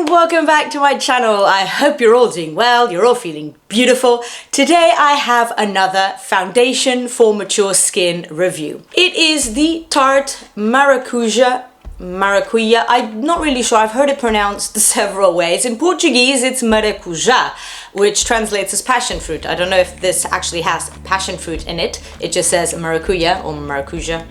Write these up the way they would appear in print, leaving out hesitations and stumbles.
and welcome back to my channel. I hope you're all doing well, you're all feeling beautiful. Today I have another foundation for mature skin review. It is the Tarte Maracuja. I'm not really sure, I've heard it pronounced several ways. In Portuguese it's maracuja, which translates as passion fruit. I don't know if this actually has passion fruit in it. It just says maracuja or maracuja.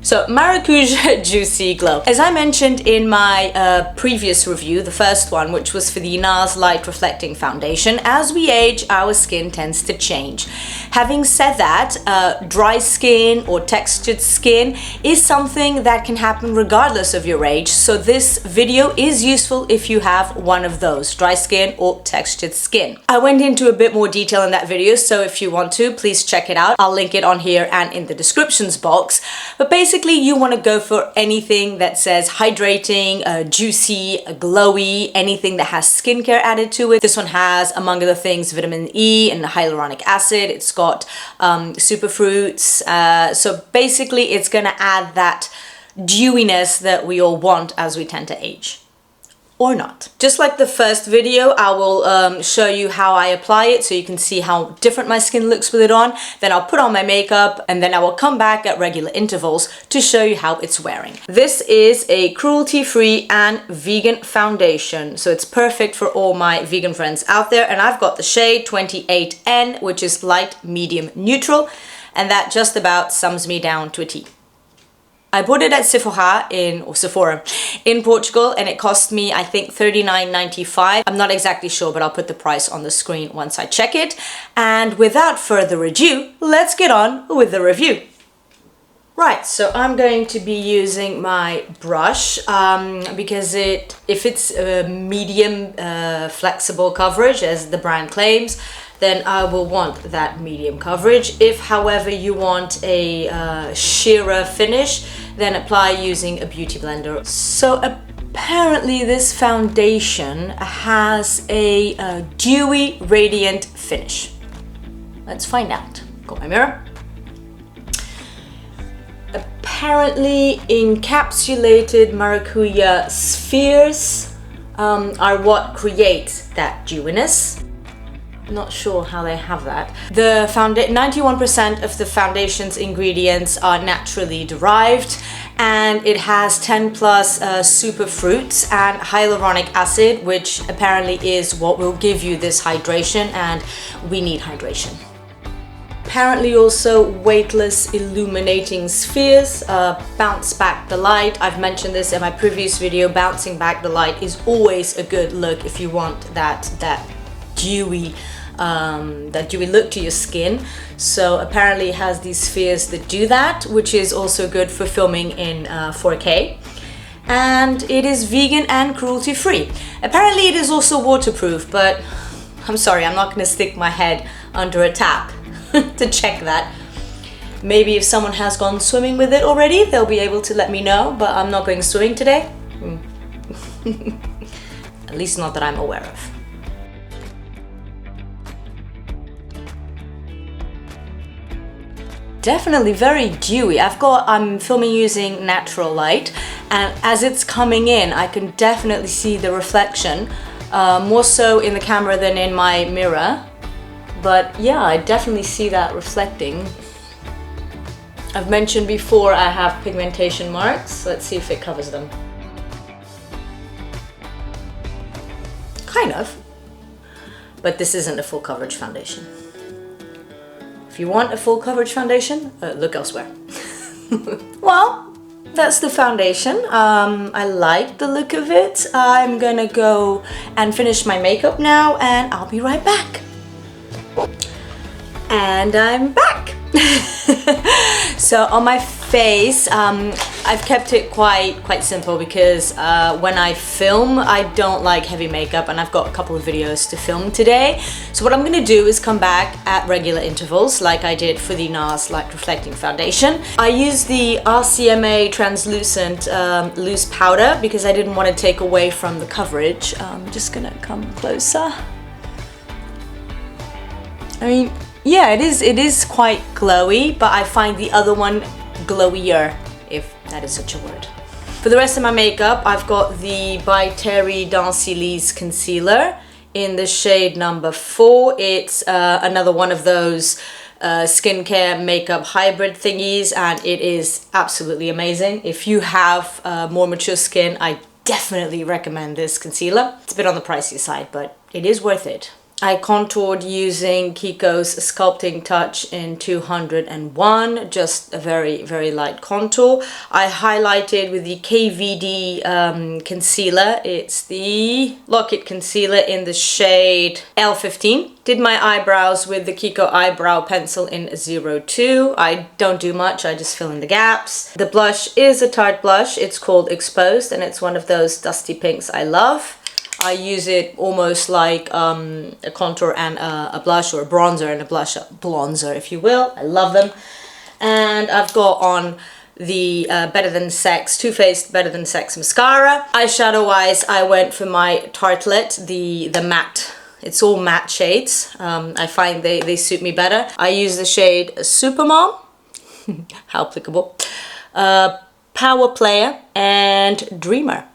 So, Maracuja Juicy Glow. As I mentioned in my previous review, the first one, which was for the NARS Light Reflecting Foundation, as we age, our skin tends to change. Having said that, dry skin or textured skin is something that can happen regardless of your age, so this video is useful if you have one of those, dry skin or textured skin. I went into a bit more detail in that video, so if you want to, please check it out. I'll link it on here and in the descriptions box. But basically, you want to go for anything that says hydrating, juicy, glowy, anything that has skincare added to it. This one has, among other things, vitamin E and hyaluronic acid. It's got superfruits. So basically, it's going to add that dewiness that we all want as we tend to age. Or not. Just like the first video, I will show you how I apply it so you can see how different my skin looks with it on. Then I'll put on my makeup and then I will come back at regular intervals to show you how it's wearing. This is a cruelty-free and vegan foundation, so it's perfect for all my vegan friends out there. And I've got the shade 28N, which is light, medium, neutral, and that just about sums me down to a T. I bought it at Sephora in Portugal, and it cost me, I think, $39.95. I'm not exactly sure, but I'll put the price on the screen once I check it. And without further ado, let's get on with the review. Right, so I'm going to be using my brush because if it's a medium flexible coverage, as the brand claims, then I will want that medium coverage. If, however, you want a sheerer finish, then apply using a beauty blender. So apparently this foundation has a dewy, radiant finish. Let's find out. Got my mirror. Apparently encapsulated maracuja spheres are what create that dewiness. Not sure how they have that. The 91% of the foundation's ingredients are naturally derived, and it has 10 plus superfruits and hyaluronic acid, which apparently is what will give you this hydration, and we need hydration. Apparently also weightless illuminating spheres bounce back the light. I've mentioned this in my previous video. Bouncing back the light is always a good look if you want that dewy look to your skin. So apparently it has these spheres that do that, which is also good for filming in 4K. And it is vegan and cruelty free. Apparently it is also waterproof, but I'm sorry, I'm not going to stick my head under a tap to check that. Maybe if someone has gone swimming with it already, they'll be able to let me know, but I'm not going swimming today. At least not that I'm aware of. Definitely very dewy. I'm filming using natural light, and as it's coming in, I can definitely see the reflection, more so in the camera than in my mirror. But yeah, I definitely see that reflecting. I've mentioned before I have pigmentation marks. Let's see if it covers them. Kind of. But this isn't a full coverage foundation. If you want a full coverage foundation, look elsewhere. Well, that's the foundation. I like the look of it. I'm gonna go and finish my makeup now, and I'll be right back. And I'm back. So on my face, I've kept it quite simple because when I film, I don't like heavy makeup, and I've got a couple of videos to film today. So what I'm gonna do is come back at regular intervals like I did for the NARS Light Reflecting Foundation. I used the RCMA translucent loose powder because I didn't want to take away from the coverage. I'm just gonna come closer. I mean, yeah, it is quite glowy, but I find the other one glowier, if that is such a word. For the rest of my makeup, I've got the by Terry Dancylise concealer in the shade number 4. It's another one of those skincare makeup hybrid thingies, and it is absolutely amazing. If you have more mature skin, I definitely recommend this concealer. It's a bit on the pricey side, but it is worth it. I contoured using Kiko's Sculpting Touch in 201, just a very, very light contour. I highlighted with the KVD concealer. It's the Lock-It concealer in the shade L15. Did my eyebrows with the Kiko eyebrow pencil in 02. I don't do much, I just fill in the gaps. The blush is a Tarte blush. It's called Exposed, and it's one of those dusty pinks I love. I use it almost like a contour and a blush, or a bronzer and a blush, blonzer if you will. I love them. And I've got on the Better Than Sex, Too Faced Better Than Sex mascara. Eyeshadow wise, I went for my Tartelette, the matte. It's all matte shades. I find they suit me better. I use the shade Supermom, how applicable, Power Player, and Dreamer.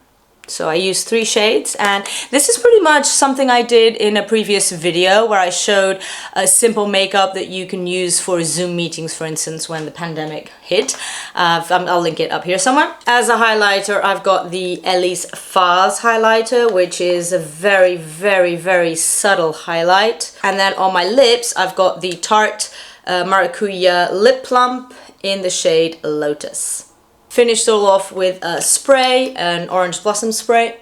So I used 3 shades, and this is pretty much something I did in a previous video where I showed a simple makeup that you can use for Zoom meetings, for instance, when the pandemic hit. I'll link it up here somewhere. As a highlighter, I've got the Elise Faz highlighter, which is a very, very, very subtle highlight. And then on my lips, I've got the Tarte Maracuja Lip Plump in the shade Lotus. Finished all off with a spray, an orange blossom spray.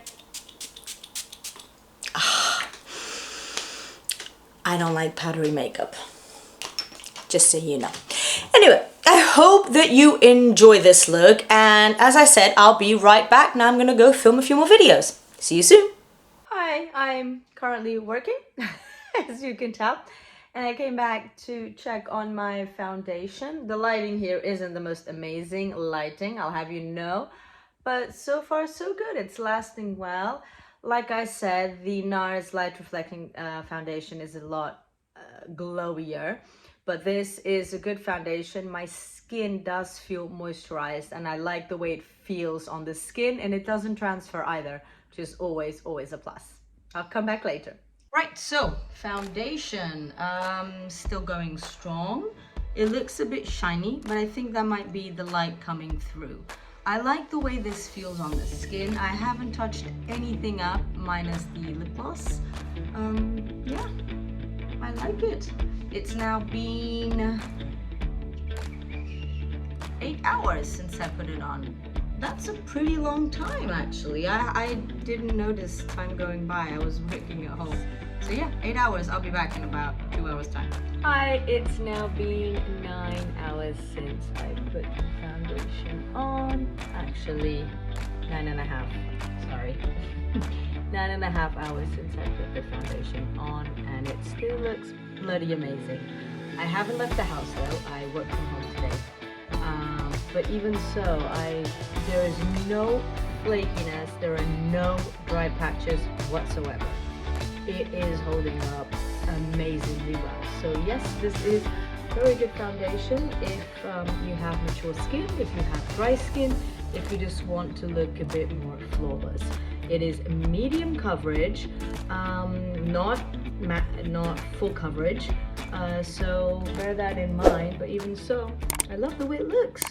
I don't like powdery makeup, just so you know. Anyway, I hope that you enjoy this look, and as I said, I'll be right back. Now I'm gonna go film a few more videos. See you soon. Hi, I'm currently working, as you can tell. And I came back to check on my foundation. The lighting here isn't the most amazing lighting, I'll have you know. But so far so good, it's lasting well. Like I said, the NARS Light Reflecting Foundation is a lot glowier. But this is a good foundation. My skin does feel moisturized, and I like the way it feels on the skin, and it doesn't transfer either, which is always, always a plus. I'll come back later. Right, so foundation, still going strong. It looks a bit shiny, but I think that might be the light coming through. I like the way this feels on the skin. I haven't touched anything up minus the lip gloss. Yeah, I like it. It's now been 8 hours since I put it on. That's a pretty long time, actually. I didn't notice time going by. I was working at home. So yeah, 8 hours. I'll be back in about 2 hours time. Hi, it's now been 9 hours since I put the foundation on. Actually, 9.5, sorry. 9.5 hours since I put the foundation on, and it still looks bloody amazing. I haven't left the house though. I work from home today. But even so, there is no flakiness, there are no dry patches whatsoever. It is holding up amazingly well. So yes, this is very good foundation if you have mature skin, if you have dry skin, if you just want to look a bit more flawless. It is medium coverage, not full coverage, so bear that in mind. But even so, I love the way it looks.